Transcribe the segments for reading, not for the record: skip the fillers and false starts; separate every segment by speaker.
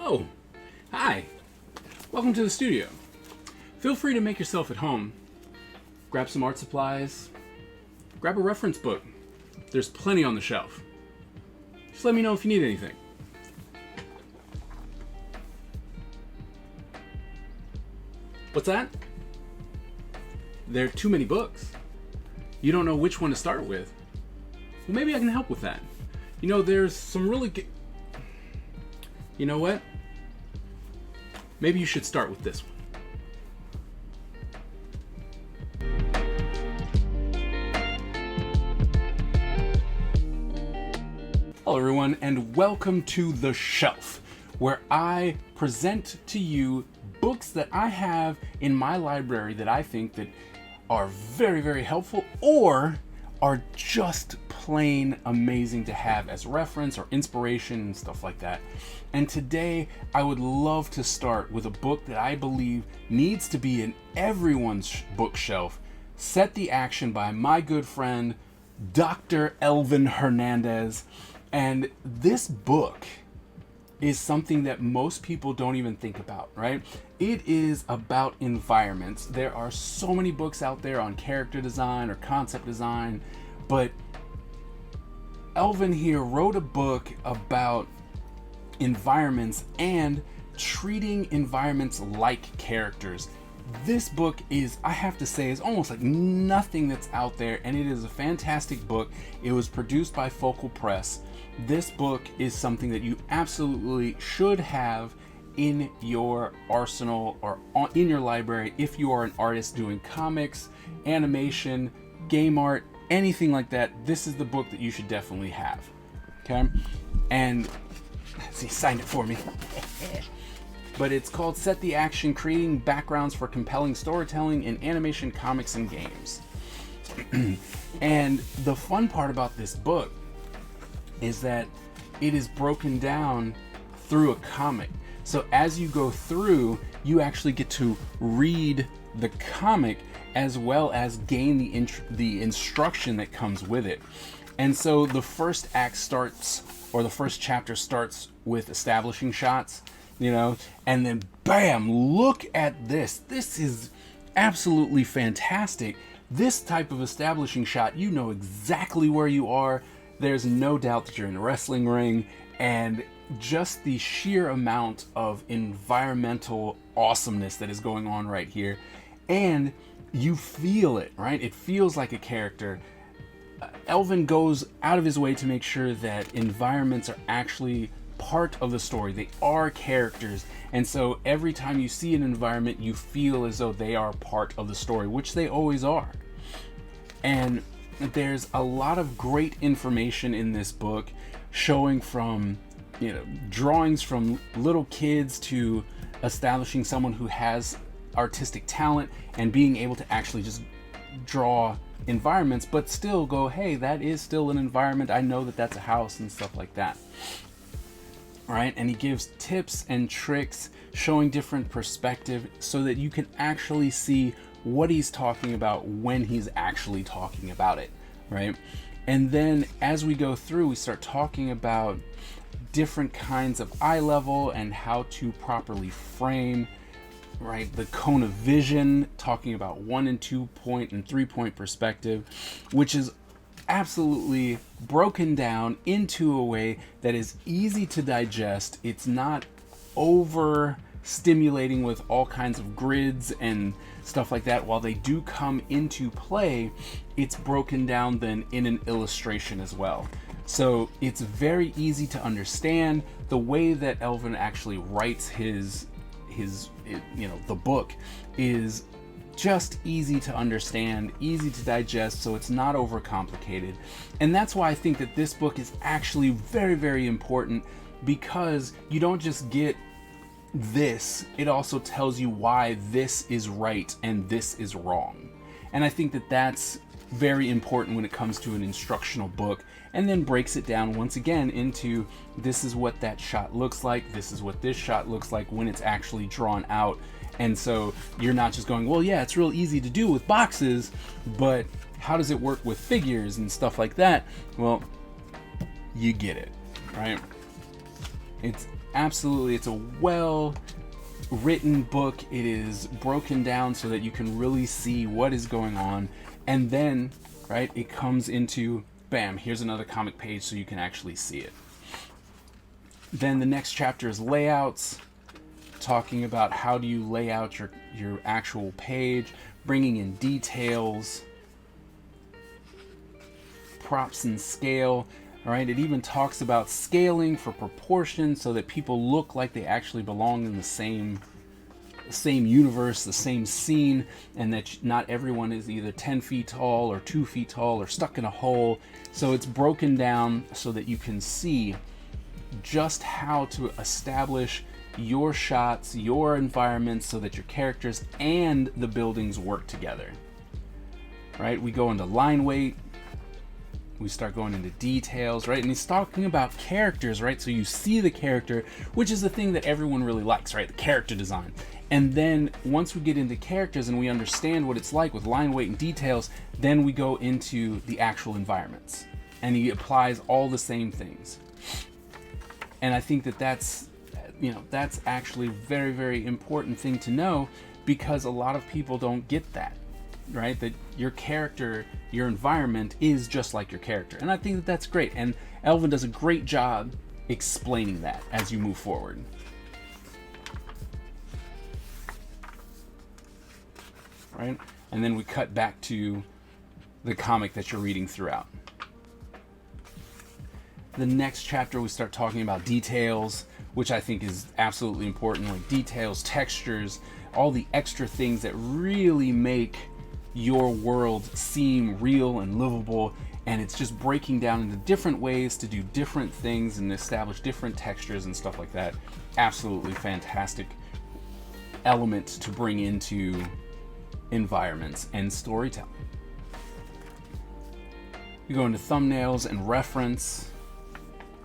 Speaker 1: Oh, hi. Welcome to the studio. Feel free to make yourself at home. Grab some art supplies. Grab a reference book. There's plenty on the shelf. Just let me know if you need anything. What's that? There are too many books. You don't know which one to start with. Well, maybe I can help with that. You know, there's some really good... You know what? Maybe you should start with this one. Hello everyone, and welcome to The Shelf, where I present to you books that I have in my library that I think that are very, very helpful or are just plain amazing to have as reference or inspiration and stuff like that. And today I would love to start with a book that I believe needs to be in everyone's bookshelf, Set the Action by my good friend Dr. Elvin Hernandez. And this book is something that most people don't even think about, right? It is about environments. There are so many books out there on character design or concept design, but Elvin here wrote a book about environments and treating environments like characters. This book is, I have to say, is almost like nothing that's out there, and it is a fantastic book. It was produced by Focal Press. This book is something that you absolutely should have in your arsenal or in your library if you are an artist doing comics, animation, game art, anything like that. This is the book that you should definitely have. Okay? And he signed it for me. But it's called Set the Action, Creating Backgrounds for Compelling Storytelling in Animation, Comics, and Games. And the fun part about this book is that it is broken down through a comic. So as you go through, you actually get to read the comic as well as gain the instruction that comes with it. And so the first act starts, or the first chapter starts with establishing shots, you know, and then bam, look at this. This is absolutely fantastic. This type of establishing shot, you know exactly where you are. There's no doubt that you're in a wrestling ring, and just the sheer amount of environmental awesomeness that is going on right here. And you feel it, right? It feels like a character. Elvin goes out of his way to make sure that environments are actually part of the story. They are characters, and so every time you see an environment, you feel as though they are part of the story, which they always are. And there's a lot of great information in this book, showing from, you know, drawings from little kids to establishing someone who has artistic talent and being able to actually just draw environments, but still go, hey, that is still an environment. I know that that's a house and stuff like that. Right? And he gives tips and tricks showing different perspective so that you can actually see what he's talking about when he's actually talking about it, right? And then as we go through, we start talking about different kinds of eye level and how to properly frame, right? The cone of vision, talking about 1 and 2 point and 3 point perspective, which is absolutely broken down into a way that is easy to digest. It's not over stimulating with all kinds of grids and stuff like that. While they do come into play, it's broken down then in an illustration as well. So it's very easy to understand. The way that Elvin actually writes his the book is just easy to understand, easy to digest, so it's not overcomplicated. And that's why I think that this book is actually very, very important, because you don't just get this, it also tells you why this is right and this is wrong. And I think that that's very important when it comes to an instructional book, and then breaks it down once again into this is what that shot looks like, this is what this shot looks like when it's actually drawn out. And so you're not just going, well, yeah, it's real easy to do with boxes, but how does it work with figures and stuff like that? Well, you get it, right? It's absolutely, it's a well written book. It is broken down so that you can really see what is going on. And then, right, it comes into, bam, here's another comic page so you can actually see it. Then the next chapter is layouts, talking about how do you lay out your actual page, bringing in details, props and scale. All right, it even talks about scaling for proportion so that people look like they actually belong in the same universe, the same scene, and that not everyone is either 10 feet tall or 2 feet tall or stuck in a hole. So it's broken down so that you can see just how to establish your shots, your environments, so that your characters and the buildings work together. Right? We go into line weight. We start going into details, right? And he's talking about characters, right? So you see the character, which is the thing that everyone really likes, right? The character design. And then once we get into characters and we understand what it's like with line weight and details, then we go into the actual environments. And he applies all the same things. And I think that that's actually a very, very important thing to know, because a lot of people don't get that, right? That your character, your environment is just like your character. And I think that that's great. And Elvin does a great job explaining that as you move forward. Right? And then we cut back to the comic that you're reading throughout. The next chapter, we start talking about details, which I think is absolutely important, like details, textures, all the extra things that really make your world seem real and livable. And it's just breaking down into different ways to do different things and establish different textures and stuff like that. Absolutely fantastic element to bring into environments and storytelling. You go into thumbnails and reference,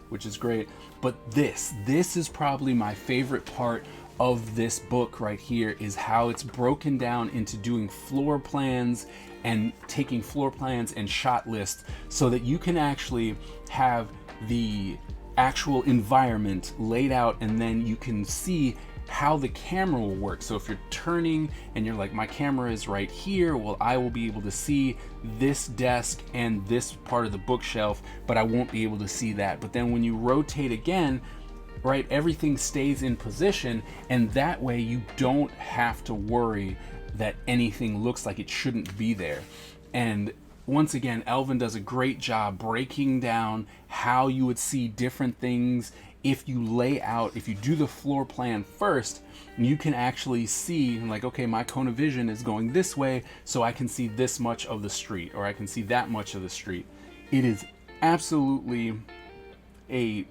Speaker 1: which is great. But this is probably my favorite part of this book right here, is how it's broken down into doing floor plans and taking floor plans and shot lists so that you can actually have the actual environment laid out, and then you can see how the camera will work. So if you're turning and you're like, my camera is right here, well, I will be able to see this desk and this part of the bookshelf, but I won't be able to see that. But then when you rotate again, right, everything stays in position, and that way you don't have to worry that anything looks like it shouldn't be there. And once again, Elvin does a great job breaking down how you would see different things if you lay out, if you do the floor plan first. You can actually see, like, okay, my cone of vision is going this way, so I can see this much of the street, or I can see that much of the street. It is absolutely a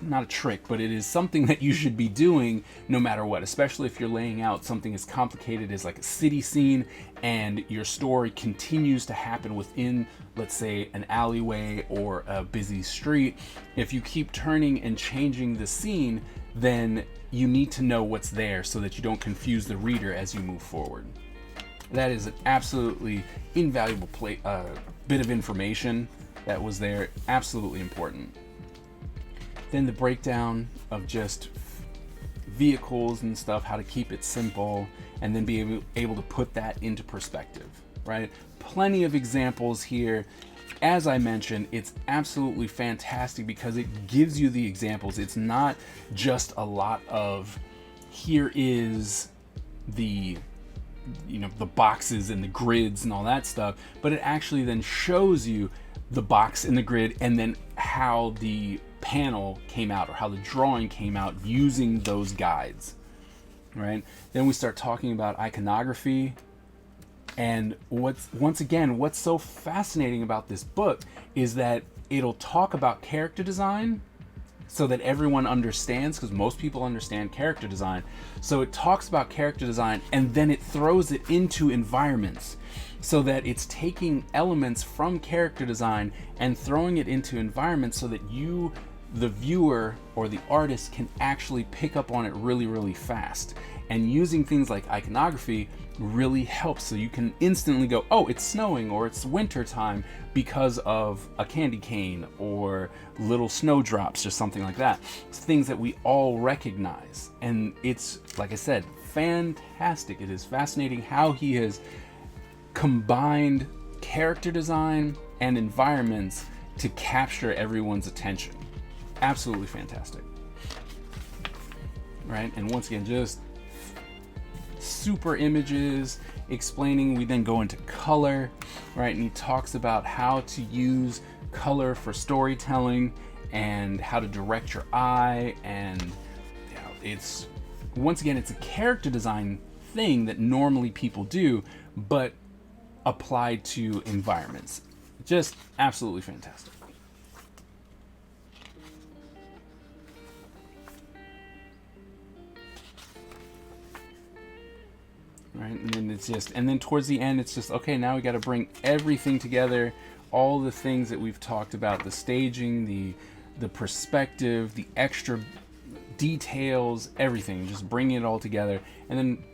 Speaker 1: not a trick, but it is something that you should be doing no matter what, especially if you're laying out something as complicated as like a city scene and your story continues to happen within, let's say, an alleyway or a busy street. If you keep turning and changing the scene, then you need to know what's there so that you don't confuse the reader as you move forward. That is an absolutely invaluable bit of information that was there, absolutely important. Then the breakdown of just vehicles and stuff, how to keep it simple, and then be able to put that into perspective, right? Plenty of examples here. As I mentioned, it's absolutely fantastic because it gives you the examples. It's not just a lot of, here is the boxes and the grids and all that stuff, but it actually then shows you the box and the grid, and then how the panel came out or how the drawing came out using those guides, right? Then we start talking about iconography. And what's so fascinating about this book is that it'll talk about character design so that everyone understands, because most people understand character design. So it talks about character design, and then it throws it into environments, so that it's taking elements from character design and throwing it into environments so that you, the viewer or the artist, can actually pick up on it really, really fast. And using things like iconography, really helps. So you can instantly go, oh, it's snowing or it's winter time because of a candy cane or little snowdrops or something like that. It's things that we all recognize. And it's, like I said, fantastic. It is fascinating how he has combined character design and environments to capture everyone's attention. Absolutely fantastic. Right? And once again, just super images explaining. We then go into color, right? And he talks about how to use color for storytelling and how to direct your eye. And it's, once again, it's a character design thing that normally people do, but applied to environments. Just absolutely fantastic. Right, and then it's just, and then towards the end, it's just, okay, now we got to bring everything together, all the things that we've talked about, the staging, the perspective, the extra details, everything, just bringing it all together. And then,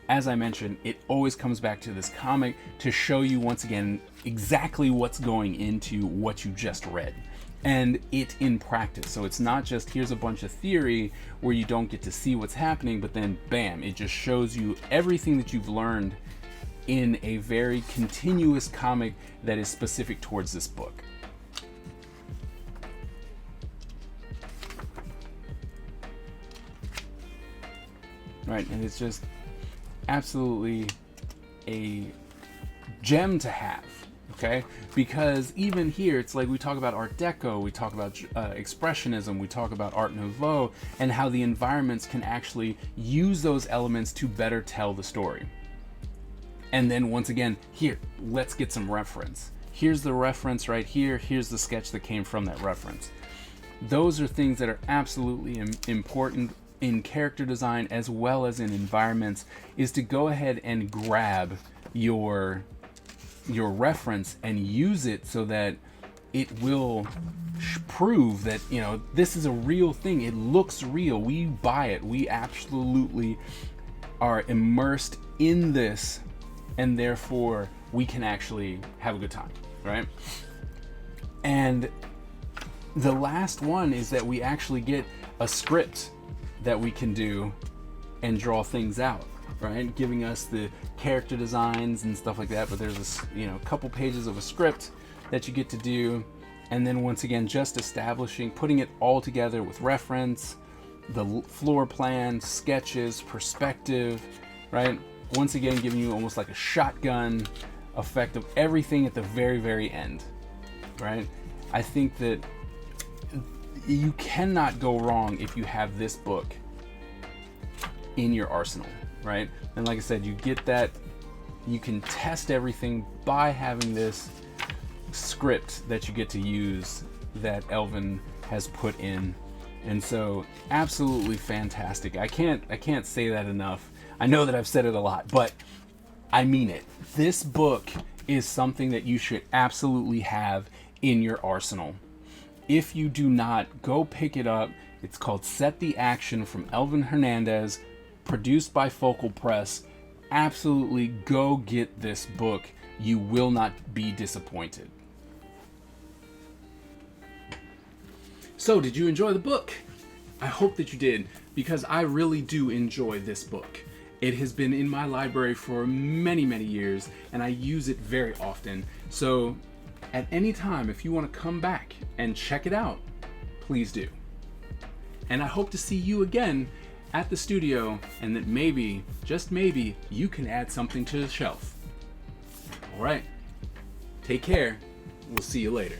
Speaker 1: as I mentioned, it always comes back to this comic to show you once again exactly what's going into what you just read, and it in practice. So it's not just here's a bunch of theory where you don't get to see what's happening, but then bam, it just shows you everything that you've learned in a very continuous comic that is specific towards this book. Right, and it's just absolutely a gem to have, okay? Because even here, it's like we talk about Art Deco, we talk about Expressionism, we talk about Art Nouveau, and how the environments can actually use those elements to better tell the story. And then once again, here, let's get some reference. Here's the reference right here, here's the sketch that came from that reference. Those are things that are absolutely important in character design as well as in environments, is to go ahead and grab your reference and use it so that it will prove that, you know, this is a real thing. It looks real. We buy it. We absolutely are immersed in this, and therefore we can actually have a good time, right? And the last one is that we actually get a script that we can do and draw things out, right? Giving us the character designs and stuff like that. But there's a couple pages of a script that you get to do, and then once again, just establishing, putting it all together with reference, the floor plan, sketches, perspective, right? Once again, giving you almost like a shotgun effect of everything at the very, very end, right? I think that you cannot go wrong if you have this book in your arsenal, right? And like I said, you get that, you can test everything by having this script that you get to use that Elvin has put in. And so absolutely fantastic. I can't say that enough. I know that I've said it a lot, but I mean it. This book is something that you should absolutely have in your arsenal. If you do not, go pick it up. It's called Set the Action from Elvin Hernandez, produced by Focal Press. Absolutely go get this book. You will not be disappointed. So, did you enjoy the book? I hope that you did, because I really do enjoy this book. It has been in my library for many, many years, and I use it very often. So, at any time, if you want to come back and check it out, please do. And I hope to see you again at the studio, and that maybe, just maybe, you can add something to the shelf. All right. Take care. We'll see you later.